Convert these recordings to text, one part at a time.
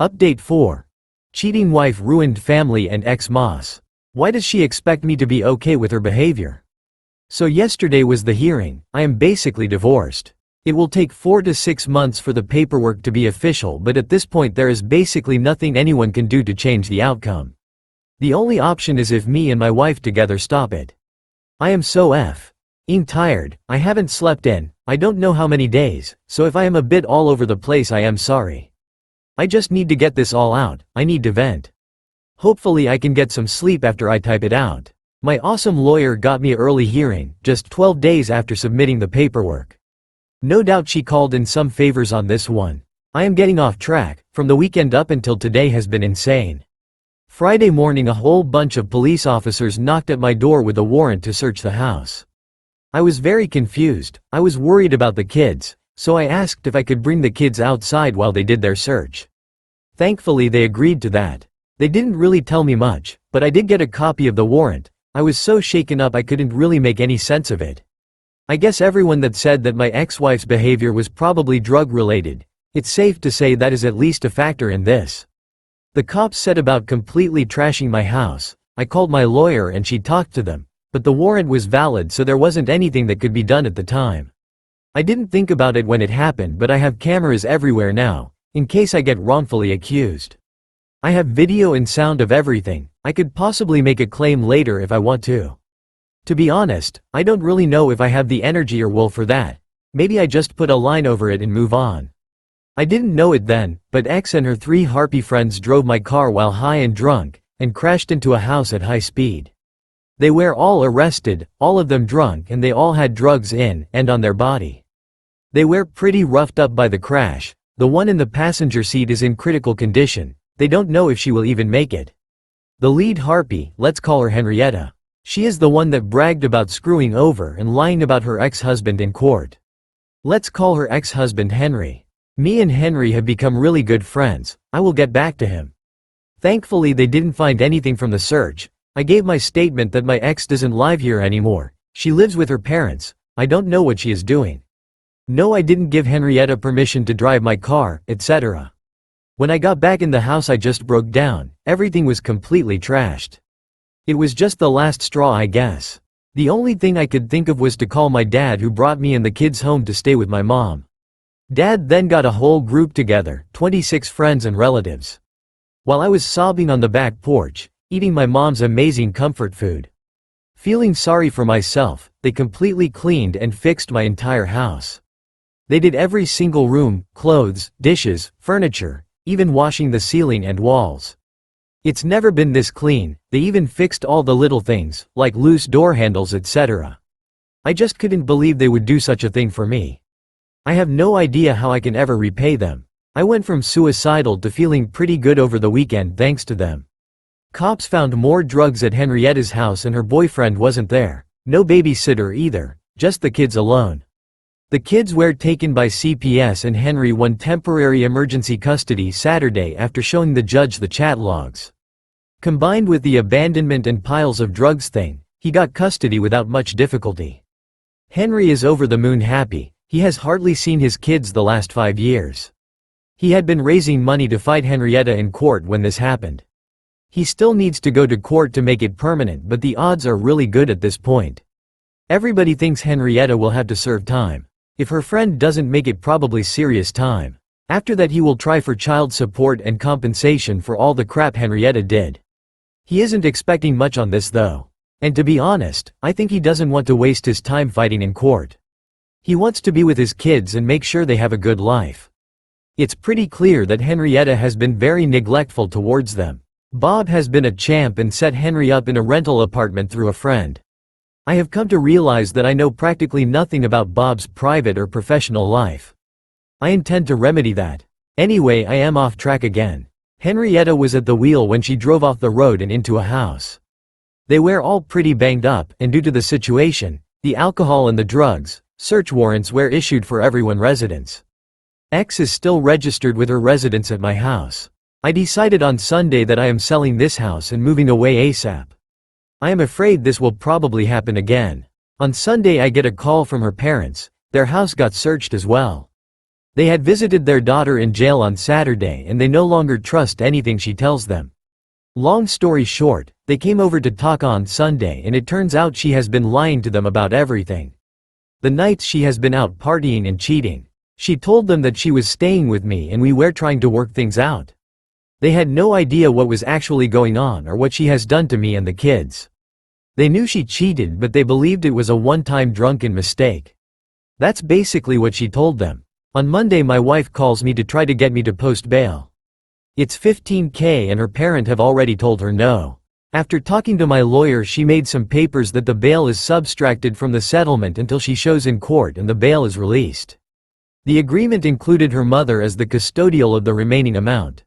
Update 4. Cheating wife ruined family and ex-moss. Why does she expect me to be okay with her behavior? So yesterday was the hearing. I am basically divorced. It will take 4 to 6 months for the paperwork to be official, but at this point there is basically nothing anyone can do to change the outcome. The only option is if me and my wife together stop it. I am so f***ing tired. I haven't slept in, I don't know how many days, so if I am a bit all over the place I am sorry. I just need to get this all out, I need to vent. Hopefully I can get some sleep after I type it out. My awesome lawyer got me an early hearing, just 12 days after submitting the paperwork. No doubt she called in some favors on this one. I am getting off track. From the weekend up until today has been insane. Friday morning a whole bunch of police officers knocked at my door with a warrant to search the house. I was very confused. I was worried about the kids, so I asked if I could bring the kids outside while they did their search. Thankfully they agreed to that. They didn't really tell me much, but I did get a copy of the warrant. I was so shaken up I couldn't really make any sense of it. I guess everyone that said that my ex-wife's behavior was probably drug-related, it's safe to say that is at least a factor in this. The cops said about completely trashing my house. I called my lawyer and she talked to them, but the warrant was valid so there wasn't anything that could be done at the time. I didn't think about it when it happened, but I have cameras everywhere now, in case I get wrongfully accused. I have video and sound of everything. I could possibly make a claim later if I want to. To be honest, I don't really know if I have the energy or will for that. Maybe I just put a line over it and move on. I didn't know it then, but X and her 3 harpy friends drove my car while high and drunk, and crashed into a house at high speed. They were all arrested, all of them drunk, and they all had drugs in and on their body. They were pretty roughed up by the crash. The one in the passenger seat is in critical condition. They don't know if she will even make it. The lead harpy, let's call her Henrietta. She is the one that bragged about screwing over and lying about her ex-husband in court. Let's call her ex-husband Henry. Me and Henry have become really good friends. I will get back to him. Thankfully they didn't find anything from the search. I gave my statement that my ex doesn't live here anymore. She lives with her parents. I don't know what she is doing. No, I didn't give Henrietta permission to drive my car, etc. When I got back in the house I just broke down. Everything was completely trashed. It was just the last straw, I guess. The only thing I could think of was to call my dad, who brought me and the kids home to stay with my mom. Dad then got a whole group together, 26 friends and relatives. While I was sobbing on the back porch, eating my mom's amazing comfort food, feeling sorry for myself, they completely cleaned and fixed my entire house. They did every single room, clothes, dishes, furniture, even washing the ceiling and walls. It's never been this clean. They even fixed all the little things, like loose door handles, etc. I just couldn't believe they would do such a thing for me. I have no idea how I can ever repay them. I went from suicidal to feeling pretty good over the weekend thanks to them. Cops found more drugs at Henrietta's house and her boyfriend wasn't there. No babysitter either, just the kids alone. The kids were taken by CPS and Henry won temporary emergency custody Saturday after showing the judge the chat logs. Combined with the abandonment and piles of drugs thing, he got custody without much difficulty. Henry is over the moon happy. He has hardly seen his kids the last 5 years. He had been raising money to fight Henrietta in court when this happened. He still needs to go to court to make it permanent, but the odds are really good at this point. Everybody thinks Henrietta will have to serve time. If her friend doesn't make it, probably serious time. After that he will try for child support and compensation for all the crap Henrietta did. He isn't expecting much on this though. And to be honest, I think he doesn't want to waste his time fighting in court. He wants to be with his kids and make sure they have a good life. It's pretty clear that Henrietta has been very neglectful towards them. Bob has been a champ and set Henry up in a rental apartment through a friend. I have come to realize that I know practically nothing about Bob's private or professional life. I intend to remedy that. Anyway, I am off track again. Henrietta was at the wheel when she drove off the road and into a house. They were all pretty banged up, and due to the situation, the alcohol and the drugs, search warrants were issued for everyone residence. X is still registered with her residence at my house. I decided on Sunday that I am selling this house and moving away ASAP. I am afraid this will probably happen again. On Sunday I get a call from her parents. Their house got searched as well. They had visited their daughter in jail on Saturday and they no longer trust anything she tells them. Long story short, they came over to talk on Sunday and it turns out she has been lying to them about everything. The nights she has been out partying and cheating. She told them that she was staying with me and we were trying to work things out. They had no idea what was actually going on or what she has done to me and the kids. They knew she cheated but they believed it was a one-time drunken mistake. That's basically what she told them. On Monday my wife calls me to try to get me to post bail. It's $15,000 and her parent have already told her no. After talking to my lawyer she made some papers that the bail is subtracted from the settlement until she shows in court and the bail is released. The agreement included her mother as the custodial of the remaining amount.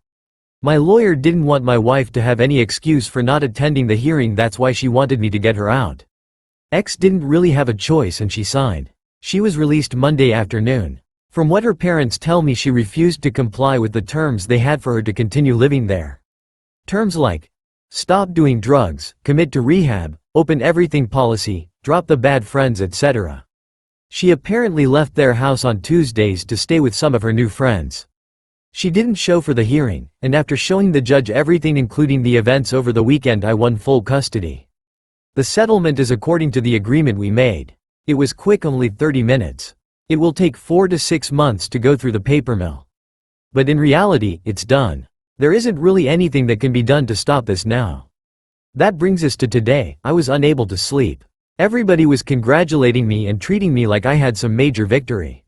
My lawyer didn't want my wife to have any excuse for not attending the hearing, that's why she wanted me to get her out. X didn't really have a choice and she signed. She was released Monday afternoon. From what her parents tell me she refused to comply with the terms they had for her to continue living there. Terms like, stop doing drugs, commit to rehab, open everything policy, drop the bad friends etc. She apparently left their house on Tuesdays to stay with some of her new friends. She didn't show for the hearing, and after showing the judge everything including the events over the weekend I won full custody. The settlement is according to the agreement we made. It was quick, only 30 minutes. It will take 4 to 6 months to go through the paper mill. But in reality, it's done. There isn't really anything that can be done to stop this now. That brings us to today. I was unable to sleep. Everybody was congratulating me and treating me like I had some major victory.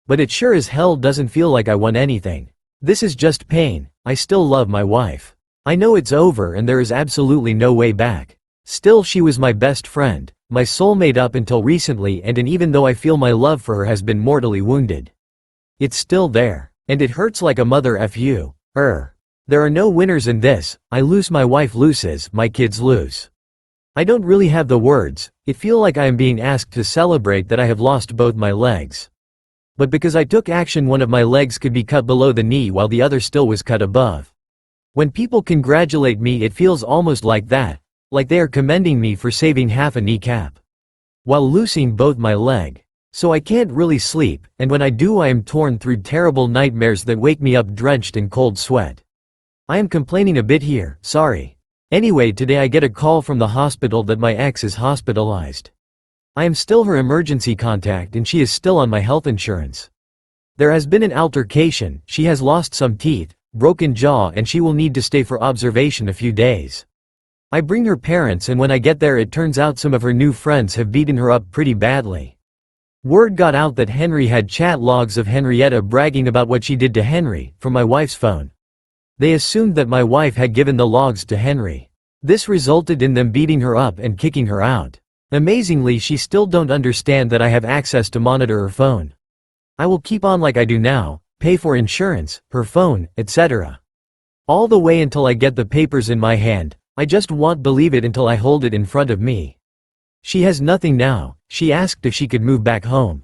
But it sure as hell doesn't feel like I won anything. This is just pain. I still love my wife. I know it's over and there is absolutely no way back. Still, she was my best friend, my soulmate up until recently, and even though I feel my love for her has been mortally wounded, it's still there. And it hurts like a mother fu. There are no winners in this. I lose, my wife loses, my kids lose. I don't really have the words. It feel like I am being asked to celebrate that I have lost both my legs. But because I took action, one of my legs could be cut below the knee while the other still was cut above. When people congratulate me it feels almost like that, like they are commending me for saving half a kneecap, while losing both my leg. So I can't really sleep, and when I do I am torn through terrible nightmares that wake me up drenched in cold sweat. I am complaining a bit here, sorry. Anyway, today I get a call from the hospital that my ex is hospitalized. I am still her emergency contact and she is still on my health insurance. There has been an altercation, she has lost some teeth, broken jaw, and she will need to stay for observation a few days. I bring her parents and when I get there it turns out some of her new friends have beaten her up pretty badly. Word got out that Henry had chat logs of Henrietta bragging about what she did to Henry, from my wife's phone. They assumed that my wife had given the logs to Henry. This resulted in them beating her up and kicking her out. Amazingly, she still don't understand that I have access to monitor her phone. I will keep on like I do now, pay for insurance, her phone, etc. All the way until I get the papers in my hand. I just won't believe it until I hold it in front of me. She has nothing now. She asked if she could move back home.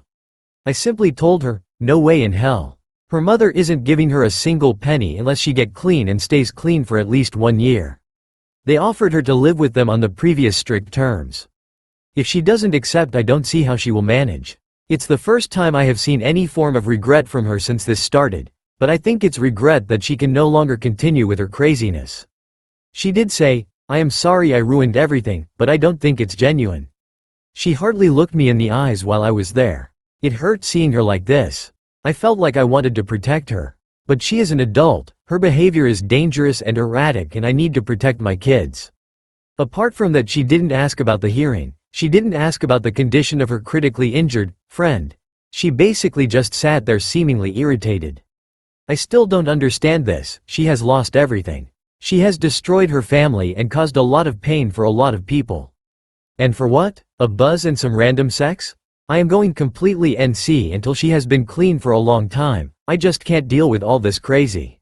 I simply told her, no way in hell. Her mother isn't giving her a single penny unless she get clean and stays clean for at least 1 year. They offered her to live with them on the previous strict terms. If she doesn't accept, I don't see how she will manage. It's the first time I have seen any form of regret from her since this started, but I think it's regret that she can no longer continue with her craziness. She did say, I am sorry I ruined everything, but I don't think it's genuine. She hardly looked me in the eyes while I was there. It hurt seeing her like this. I felt like I wanted to protect her. But she is an adult, her behavior is dangerous and erratic and I need to protect my kids. Apart from that, she didn't ask about the hearing. She didn't ask about the condition of her critically injured friend. She basically just sat there seemingly irritated. I still don't understand this. She has lost everything. She has destroyed her family and caused a lot of pain for a lot of people. And for what? A buzz and some random sex? I am going completely NC until she has been clean for a long time. I just can't deal with all this crazy.